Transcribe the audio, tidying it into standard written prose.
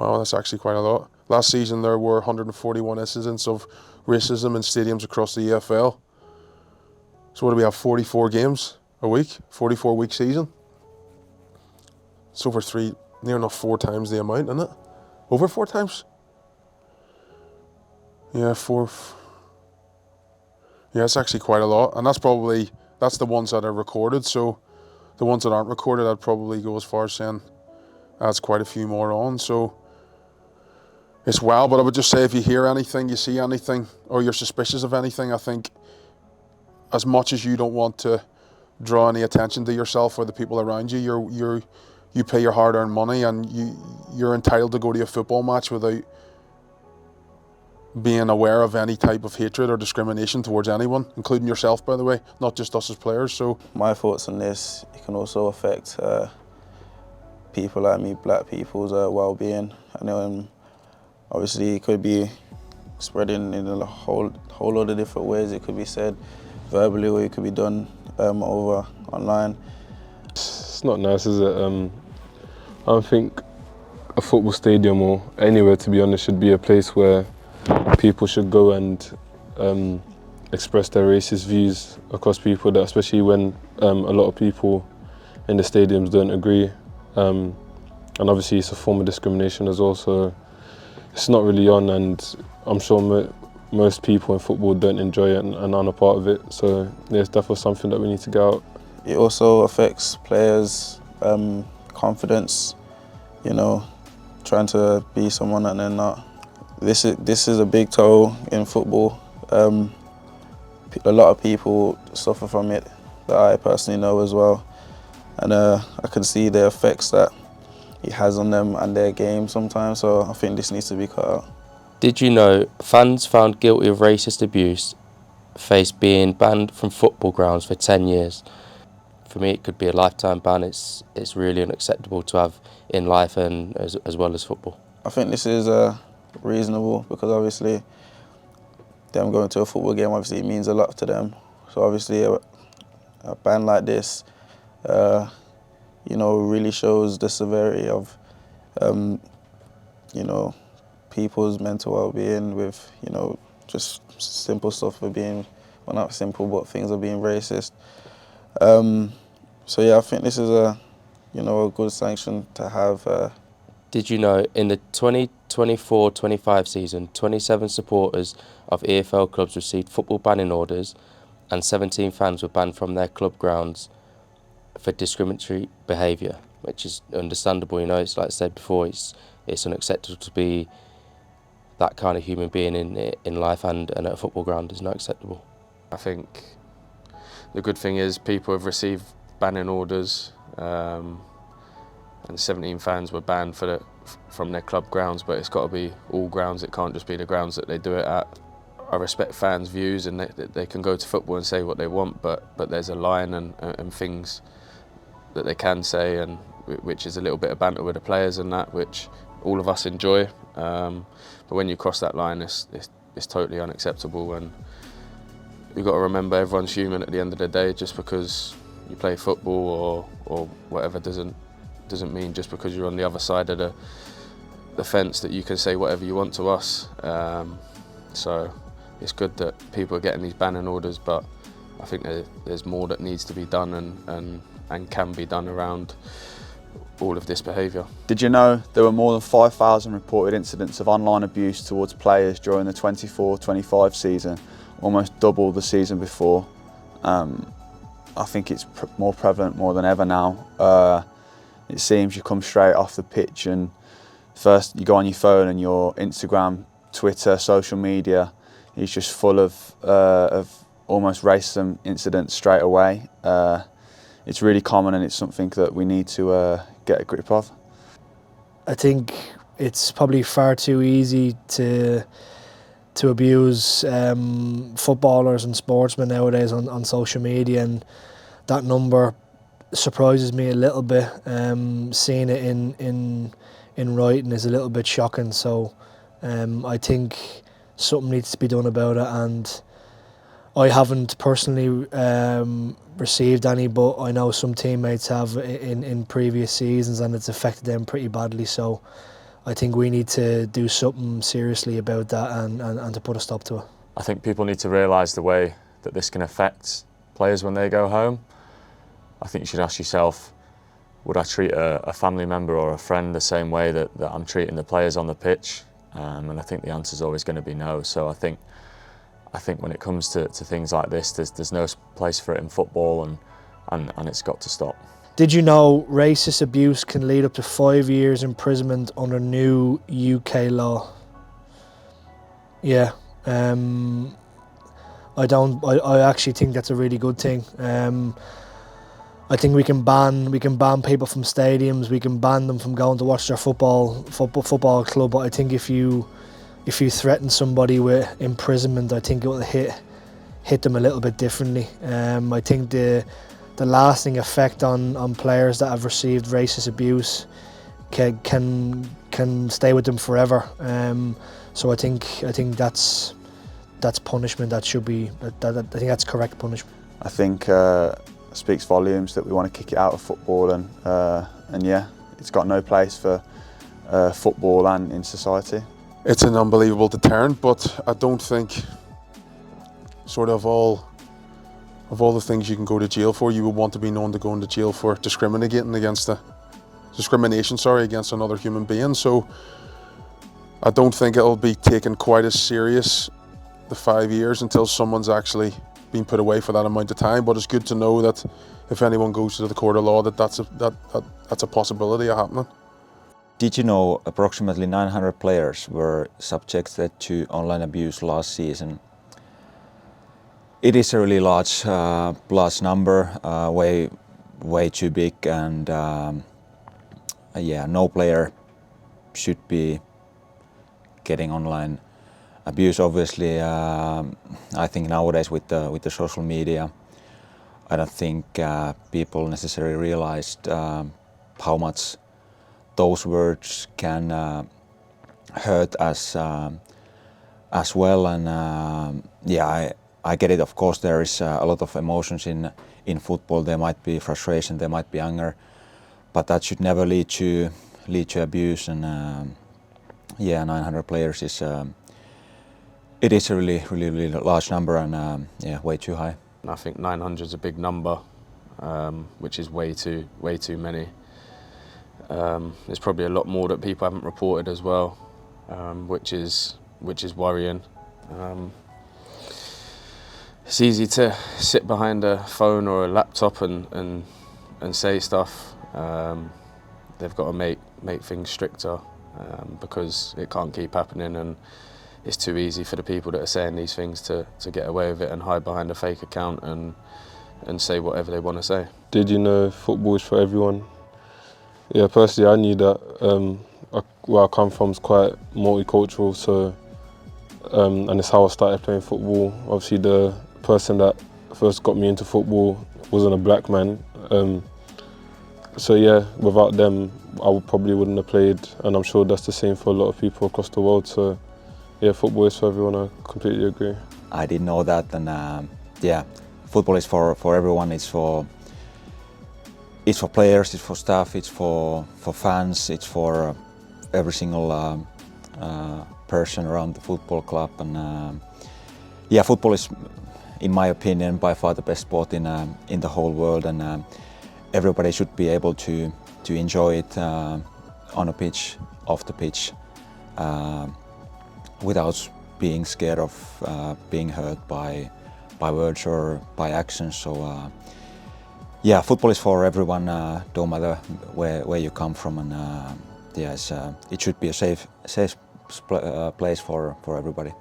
Wow, that's actually quite a lot. Last season there were 141 incidents of racism in stadiums across the EFL. So what do we have, 44 games a week? 44-week season? It's over near enough 4 times the amount, isn't it? Over 4 times? Yeah, 4. Yeah, it's actually quite a lot. And that's the ones that are recorded. So the ones that aren't recorded, I'd probably go as far as saying that's quite a few more on. So it's well, but I would just say if you hear anything, you see anything, or you're suspicious of anything, I think as much as you don't want to draw any attention to yourself or the people around you, you pay your hard-earned money, and you're entitled to go to a football match without being aware of any type of hatred or discrimination towards anyone, including yourself, by the way, not just us as players. So my thoughts on this, it can also affect people like me, black people's well-being. And obviously it could be spreading in a whole lot of different ways. It could be said verbally, or it could be done over online. It's not nice, is it? I think a football stadium, or anywhere to be honest, should be a place where people should go and express their racist views across people, that especially when a lot of people in the stadiums don't agree. And obviously it's a form of discrimination as well, so it's not really on, and I'm sure most people in football don't enjoy it and aren't a part of it, so yeah, it's definitely something that we need to get out. It also affects players' confidence, trying to be someone that they're not. This is a big toll in football. A lot of people suffer from it that I personally know as well, and I can see the effects that it has on them and their game sometimes, so I think this needs to be cut out. Did you know fans found guilty of racist abuse face being banned from football grounds for 10 years? For me, it could be a lifetime ban. It's really unacceptable to have in life and as well as football. I think this is reasonable, because obviously them going to a football game, obviously it means a lot to them. So obviously a ban like this, really shows the severity of, people's mental well-being with, just simple stuff of being, well, not simple, but things of being racist. So yeah, I think this is a good sanction to have. Did you know in the 2024-25 season, 27 supporters of EFL clubs received football banning orders, and 17 fans were banned from their club grounds for discriminatory behaviour, which is understandable. It's like I said before, it's unacceptable to be that kind of human being in life, and at a football ground is not acceptable. I think the good thing is people have received banning orders, and 17 fans were banned from their club grounds, but it's got to be all grounds. It can't just be the grounds that they do it at. I respect fans' views, and they can go to football and say what they want, but there's a line and things that they can say, and which is a little bit of banter with the players and that, which all of us enjoy. But when you cross that line, it's totally unacceptable, and you've got to remember everyone's human at the end of the day. Just because you play football or whatever doesn't mean just because you're on the other side of the fence that you can say whatever you want to us. So it's good that people are getting these banning orders, but I think there's more that needs to be done and can be done around all of this behaviour. Did you know there were more than 5,000 reported incidents of online abuse towards players during the 24-25 season, almost double the season before? I think it's more prevalent more than ever now. It seems you come straight off the pitch and first you go on your phone and your Instagram, Twitter, social media is just full of almost racism incidents straight away. It's really common, and it's something that we need to get a grip of. I think it's probably far too easy to abuse footballers and sportsmen nowadays on social media, and that number surprises me a little bit. Seeing it in writing is a little bit shocking, so I think something needs to be done about it, and I haven't personally received any, but I know some teammates have in previous seasons, and it's affected them pretty badly. So I think we need to do something seriously about that and to put a stop to it. I think people need to realise the way that this can affect players when they go home. I think you should ask yourself, would I treat a family member or a friend the same way that I'm treating the players on the pitch? And I think the answer is always going to be no. So I think when it comes to things like this, there's no place for it in football, and it's got to stop. Did you know racist abuse can lead up to 5 years imprisonment under new UK law? Yeah. I actually think that's a really good thing. I think we can ban people from stadiums. We can ban them from going to watch their football club. But I think if you threaten somebody with imprisonment, I think it will hit them a little bit differently. I think the lasting effect on players that have received racist abuse can stay with them forever. So I think that's punishment that should be. I think that's correct punishment. I think speaks volumes that we want to kick it out of football, and yeah, it's got no place for football and in society. It's an unbelievable deterrent, but I don't think sort of all the things you can go to jail for, you would want to be known to go into jail for discrimination against another human being. So I don't think it'll be taken quite as serious, the 5 years, until someone's actually been put away for that amount of time. But it's good to know that if anyone goes to the court of law, that's a possibility of happening. Did you know approximately 900 players were subjected to online abuse last season? It is a really large number, way too big, and yeah, no player should be getting online abuse. Obviously, I think nowadays with the social media, I don't think people necessarily realized how much those words can hurt us as well. And yeah, I get it. Of course, there is a lot of emotions in football. There might be frustration, there might be anger, but that should never lead to abuse. And yeah, 900 players is it is a really large number, and yeah, way too high. I think 900 is a big number, which is way too many. There's probably a lot more that people haven't reported as well, which is worrying. It's easy to sit behind a phone or a laptop and say stuff. They've got to make things stricter because it can't keep happening, and it's too easy for the people that are saying these things to get away with it and hide behind a fake account and say whatever they want to say. Did you know football is for everyone? Yeah, personally I knew that. Where I come from is quite multicultural, so and it's how I started playing football. Obviously the person that first got me into football wasn't a black man. So yeah, without them I probably wouldn't have played, and I'm sure that's the same for a lot of people across the world. So yeah, football is for everyone, I completely agree. I didn't know that, and yeah, football is for everyone. It's for players, it's for staff, it's for fans, it's for every single person around the football club. And yeah, football is, in my opinion, by far the best sport in the whole world, and everybody should be able to enjoy it on a pitch, off the pitch, without being scared of being hurt by words or by actions. So yeah, football is for everyone, no matter where you come from, and yes, it should be a safe place for everybody.